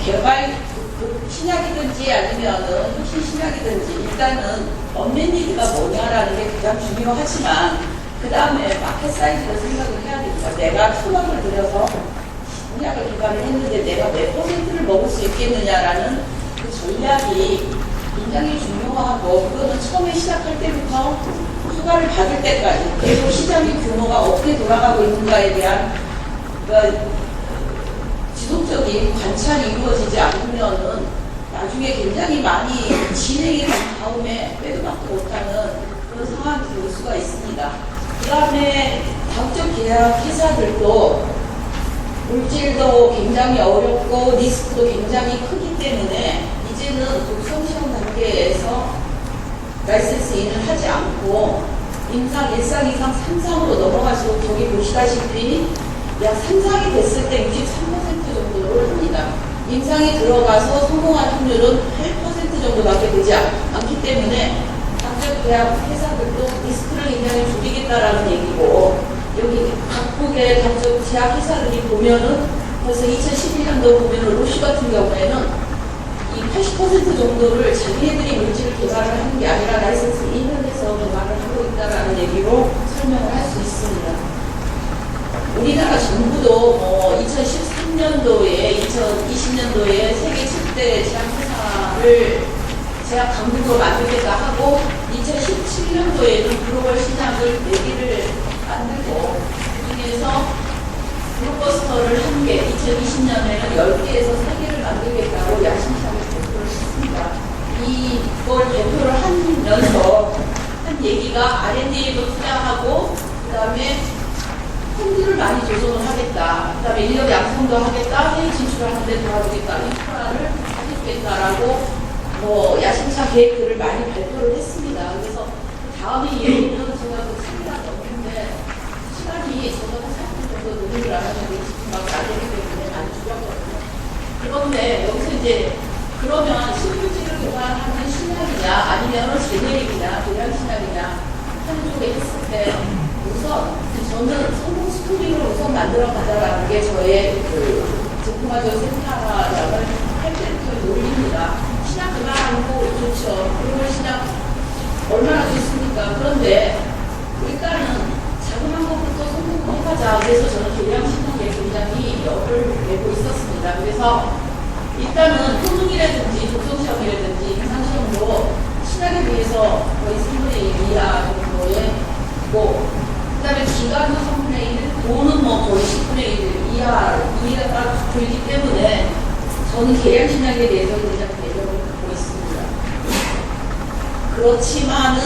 개발 신약이든지 아니면은 혁신 신약이든지 일단은 언맨 니드가 뭐냐라는 게 가장 중요하지만 그 다음에 마켓 사이즈를 생각을 해야 됩니다. 내가 천억을 들여서 신약을 개발을 했는데 내가 몇 퍼센트를 먹을 수 있겠느냐라는 그 전략이 굉장히 중요하고 그거는 처음에 시작할 때부터 휴가를 받을 때까지 계속 시장의 규모가 어떻게 돌아가고 있는가에 대한 그러니까 지속적인 관찰이 이루어지지 않으면은 나중에 굉장히 많이 진행이 된 다음에 빼도 박도 못하는 그런 상황이 될 수가 있습니다. 그 다음에 다국적 계약 회사들도 물질도 굉장히 어렵고 리스크도 굉장히 크기 때문에 이제는 독성시험 단계에서 라이센스 인을 하지 않고 임상 1상, 2상, 3상으로 넘어갈수록 저기 보시다시피 약 3상이 됐을 때 63% 정도를 합니다. 임상이 들어가서 성공할 확률은 8% 정도밖에 되지 않기 때문에 다국적 계약 회사들도 리스크를 굉장히 줄이겠다라는 얘기고 여기 각국의 다국적 제약 회사들이 보면은 벌써 2011년도 보면은 로시 같은 경우에는 이 80% 정도를 자기네들이 물질을 개발을 하는 게 아니라 라이센스 인을 해서 개발을 하고 있다라는 얘기로 설명을 할 수 있습니다. 우리나라 정부도 2013년도에 2020년도에 세계 7대 제약회사를 제약 강국으로 만들겠다 하고 2017년도에는 글로벌 신약을 4개를 만들고 그중에서 블록버스터를 1개, 2020년에는 10개에서 3개를 만들겠다고 야심차게 발표를 했습니다. 이걸 발표를 하면서 한 얘기가 R&D에도 투자하고 그 다음에 펀드를 많이 조성을 하겠다. 그 다음에 인력 양성도 하겠다. 해외 진출을 하는데 도와주겠다. 인프라를 해주겠다라고 야심차 계획들을 많이 발표를 했습니다. 그래서 그 다음에 얘기는 제가 그 3일밖에 없는데 시간이 저보다 30분 정도 노력을 안 하면 집중밖에 안 되기 때문에 많이 줄였거든요. 그런데 여기서 이제 그러면 신규지를 개발하는 신약이냐 아니면 제네릭이냐 대량 신약이냐 하는 쪽에 했을 때 우선 저는 성공 스토리를 우선 만들어 가자라는 게 저의 그 제품화적 센터장을 할 때부터 논리입니다. 신약 개발하는 거 좋죠. 그리고 신약 얼마나 좋습니까? 그런데 일단은 자그마한 것부터 성공을 해가자. 그래서 저는 대량 신약에 굉장히 열을 내고 있었습니다. 그래서 일단은 효능이라든지 독성시험이라든지 임상시험도 신약에 비해서 거의 3분의 1 이하 정도의 그 다음에 기간도 3분의 1, 돈은 거의 10분의 1 이하가 들기 때문에 저는 계량신약에 대해서 굉장히 매력을 갖고 있습니다. 그렇지만은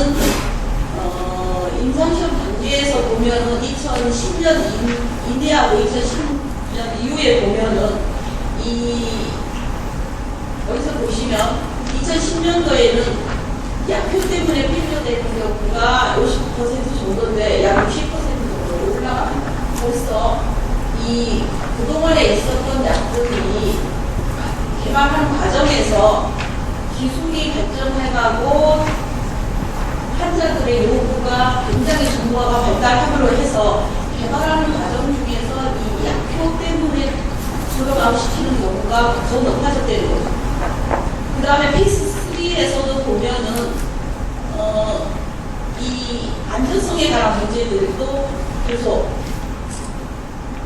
임상시험 단계에서 보면은 2010년 이내하고 2010년 이후에 보면은 여기서 보시면 2010년도에는 약효 때문에 필요되는 경우가 50% 정도인데 약 60% 정도 올라갑니다. 벌써 그동안에 있었던 약들이 개발하는 과정에서 기술이 발전해가고 환자들의 요구가 굉장히 정보화가 발달함으로 해서 개발하는 과정 중에서 이 약효 때문에 졸업아웃시키는 경우가 더 높아졌다는 거죠. 그 다음에 페이스 3에서도 보면은 이 안전성에 관한 문제들도 계속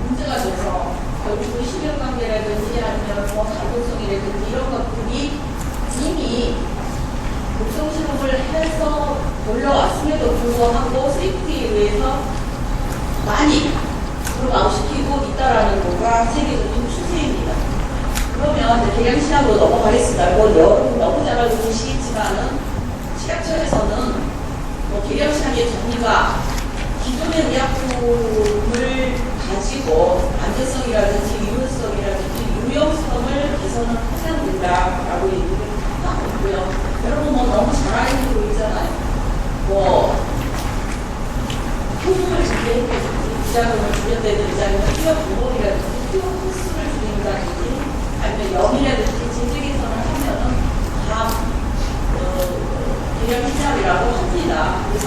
문제가 돼서 결국은 신경관계라든지 아니면 가동성이라든지 이런 것들이 이미 독성 실험을 해서 올라왔음에도 불구하고 세이프티에 의해서 많이 졸업아웃시키고 있다라는 거가 세계적인 추세입니다. 그러면 계량신약으로 넘어가겠습니다. 여러분 너무 잘 알고 계시겠지만은 식약처에서는 계량신약의 정의가 기존의 의약품을 가지고 안전성이라든지 유효성이라든지 유용성을 개선을 해야 된다라고 얘기를 하고 있고요. 여러분 너무 잘 알고 있잖아요. 효능을 준비했다든지 부작용을 줄였다든지 아니면 투여 방법이라든지 투여 코스를 줄인다든지 아니면 염이라든지 진즉 개선을 하면은 다 계량신약이라고 합니다. 그래서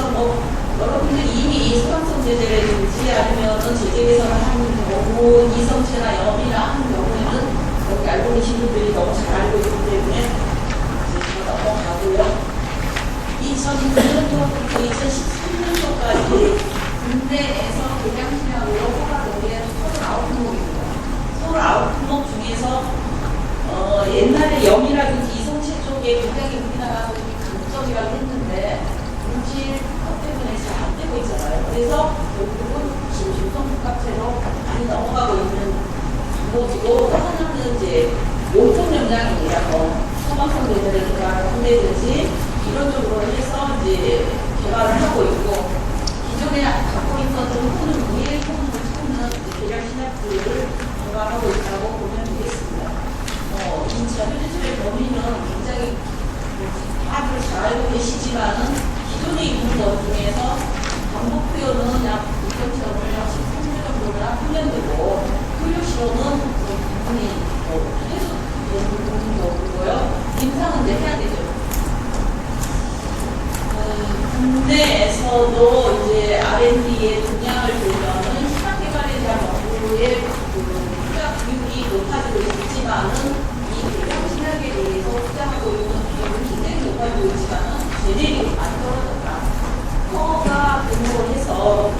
여러분들이 이미 소방성 제재라든지 아니면 제재 개선을 하는 경우 이성체나 염이나 하는 경우에는 여기 알고 계신 분들이 너무 잘 알고 있기 때문에 이제 넘어가고요. 2002년도부터 2013년도까지 국내에서 계량신약으로 허가된 39품목입니다. 39품목 중에서 옛날에 염이라든지 이성체 쪽에 굉장히 우리나라가 강점이라고 했는데 물질 때문에 잘 안 되고 있잖아요. 그래서 결국은 지금 중성복합체로 많이 넘어가고 있는 방법이고, 또 하나는 이제 용통 염량이라고 소방성 제재를 개발한다든지 이런 쪽으로 해서 이제 개발을 하고 있고, 기존에 갖고 있었던 호는 위에 호는 계량 신약들을 개발하고 있다고 보면 되겠습니다. 이 자료제출의 범위는 굉장히 다들 잘 알고 계시지만은 기존에 있는 것 중에서 반복 표현은 약 6.0을 약 13년 정도나 훈련되고 훈련 실험은 부분이 해도 되는 부분도 없고요. 임상은 이제 해야 되죠. 국내에서도 이제 R&D에 동향을 보면은 시각 개발에 대한 연구의 투자 비율이 높아지고 있지만은 이 대량 신약에 대해서 투자하고 있는 비율은 굉장히 높아지고 있지만은 제대로 많이 떨어졌다. 특허가 등록을 해서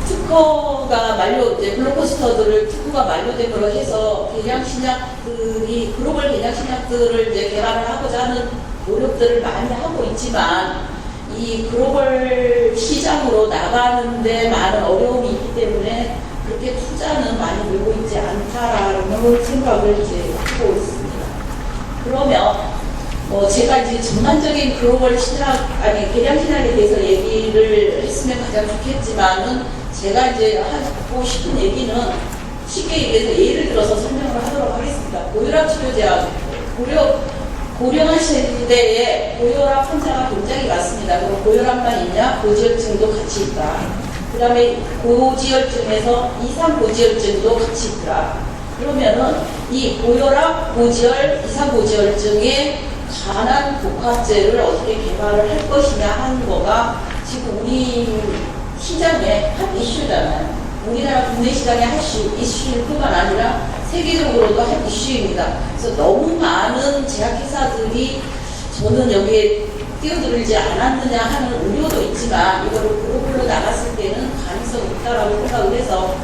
특허가 만료, 이제 블록버스터들을 특허가 만료되므로 해서 계량 신약들이 글로벌 계량 신약들을 이제 개발을 하고자 하는 노력들을 많이 하고 있지만 이 글로벌 시장으로 나가는데 많은 어려움이 있기 때문에 그렇게 투자는 많이 늘고 있지 않다라는 생각을 이제 하고 있습니다. 그러면 제가 이제 전반적인 글로벌 신약, 계량 신약에 대해서 얘기를 했으면 가장 좋겠지만은 제가 이제 하고 싶은 얘기는 쉽게 얘기해서 예를 들어서 설명을 하도록 하겠습니다. 고혈압 치료제약, 고령화 시대에 고혈압 환자가 굉장히 많습니다. 그럼 고혈압만 있냐? 고지혈증도 같이 있다. 그 다음에 고지혈증에서 이상 고지혈증도 같이 있더라. 그러면은 이 고혈압, 고지혈, 이상 고지혈증에 관한 복합제를 어떻게 개발을 할 것이냐 하는 거가 지금 우리 시장의 한 이슈잖아요. 우리나라 국내 시장의 한 이슈일 뿐만 아니라 세계적으로도 한 이슈입니다. 그래서 너무 많은 제약회사들이 저는 여기에 뛰어들지 않았느냐 하는 우려도 있지만 이거를 글로벌로 나갔을 때는 가능성이 있다라고 생각을 해서